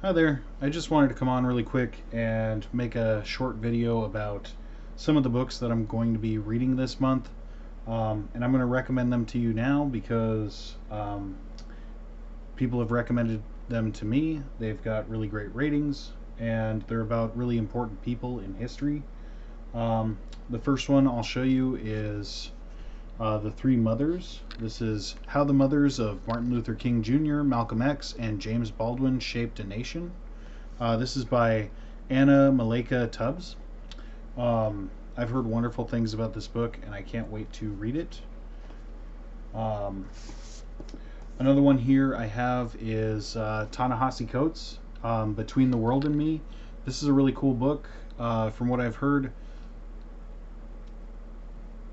Hi there. I just wanted to come on really quick and make a short video about some of the books that I'm going to be reading this month. And I'm going to recommend them to you now because people have recommended them to me. They've got really great ratings and they're about really important people in history. The first one I'll show you is The Three Mothers. This is How the Mothers of Martin Luther King Jr., Malcolm X, and James Baldwin Shaped a Nation. This is by Anna Malika Tubbs. I've heard wonderful things about this book, and I can't wait to read it. Another one here I have is Ta-Nehisi Coates, Between the World and Me. This is a really cool book. From what I've heard,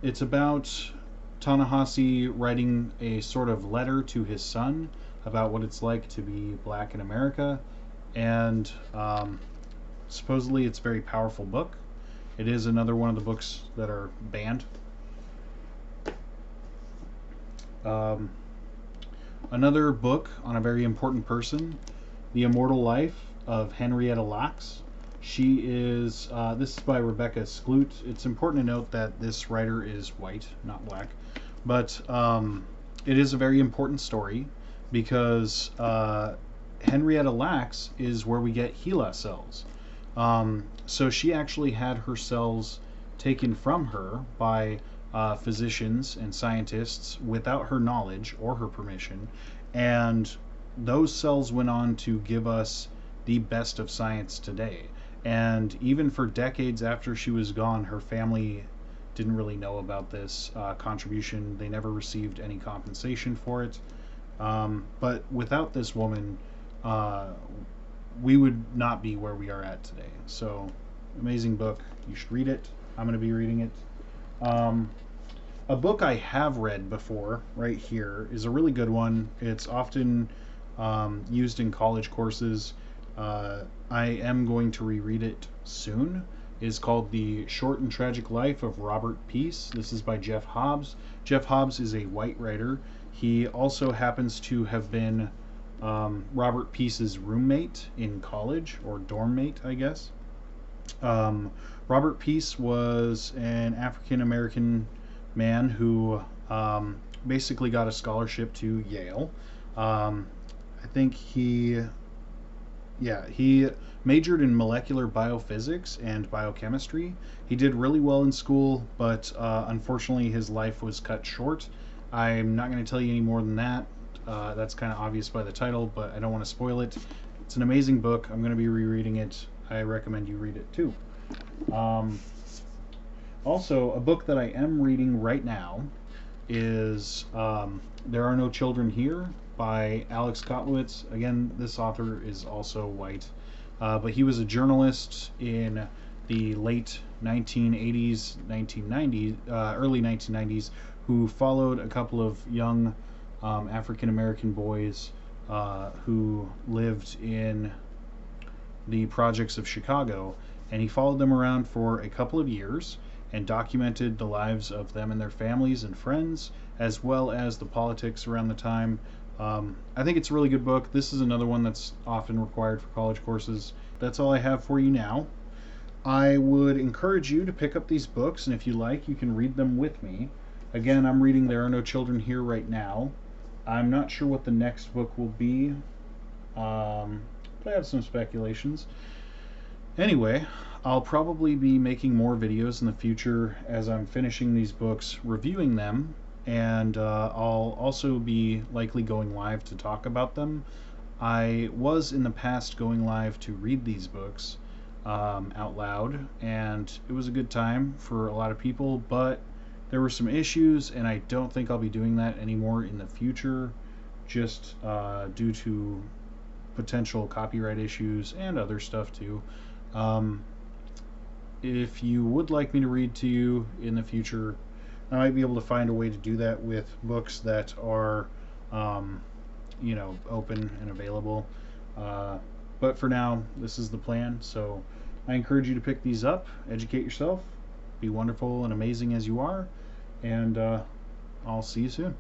it's about Ta-Nehisi writing a sort of letter to his son about what it's like to be black in America, and supposedly it's a very powerful book. It is another one of the books that are banned. Another book on a very important person, The Immortal Life of Henrietta Lacks. She is, this is by Rebecca Skloot. It's important to note that this writer is white, not black. But it is a very important story because Henrietta Lacks is where we get HeLa cells. So she actually had her cells taken from her by physicians and scientists without her knowledge or her permission. And those cells went on to give us the best of science today. And even for decades after she was gone, her family didn't really know about this contribution. They never received any compensation for it. But without this woman, we would not be where we are at today. So, amazing book. You should read it. I'm going to be reading it. A book I have read before, right here, is a really good one. It's often used in college courses. I am going to reread it soon. It's called The Short and Tragic Life of Robert Peace. This is by Jeff Hobbs. Jeff Hobbs is a white writer. He also happens to have been Robert Peace's roommate in college, or dorm mate, I guess. Robert Peace was an African American man who basically got a scholarship to Yale. I think he majored in molecular biophysics and biochemistry. He did really well in school, but unfortunately his life was cut short. I'm not going to tell you any more than that. That's kind of obvious by the title, but I don't want to spoil it. It's an amazing book. I'm going to be rereading it. I recommend you read it too. Also, a book that I am reading right now is There Are No Children Here by Alex Kotlowitz. Again, this author is also white, but he was a journalist in the late 1980s, 1990s, early 1990s, who followed a couple of young African American boys who lived in the projects of Chicago, and he followed them around for a couple of years and documented the lives of them and their families and friends, as well as the politics around the time. I think it's a really good book. This is another one that's often required for college courses. That's all I have for you now. I would encourage you to pick up these books, and if you like, you can read them with me. Again, I'm reading There Are No Children Here right now. I'm not sure what the next book will be, but I have some speculations. Anyway, I'll probably be making more videos in the future as I'm finishing these books, reviewing them, and I'll also be likely going live to talk about them. I was in the past going live to read these books out loud, and it was a good time for a lot of people, but there were some issues, and I don't think I'll be doing that anymore in the future, just due to potential copyright issues and other stuff too. If you would like me to read to you in the future, I might be able to find a way to do that with books that are, open and available. But for now, this is the plan. So I encourage you to pick these up, educate yourself, be wonderful and amazing as you are, and I'll see you soon.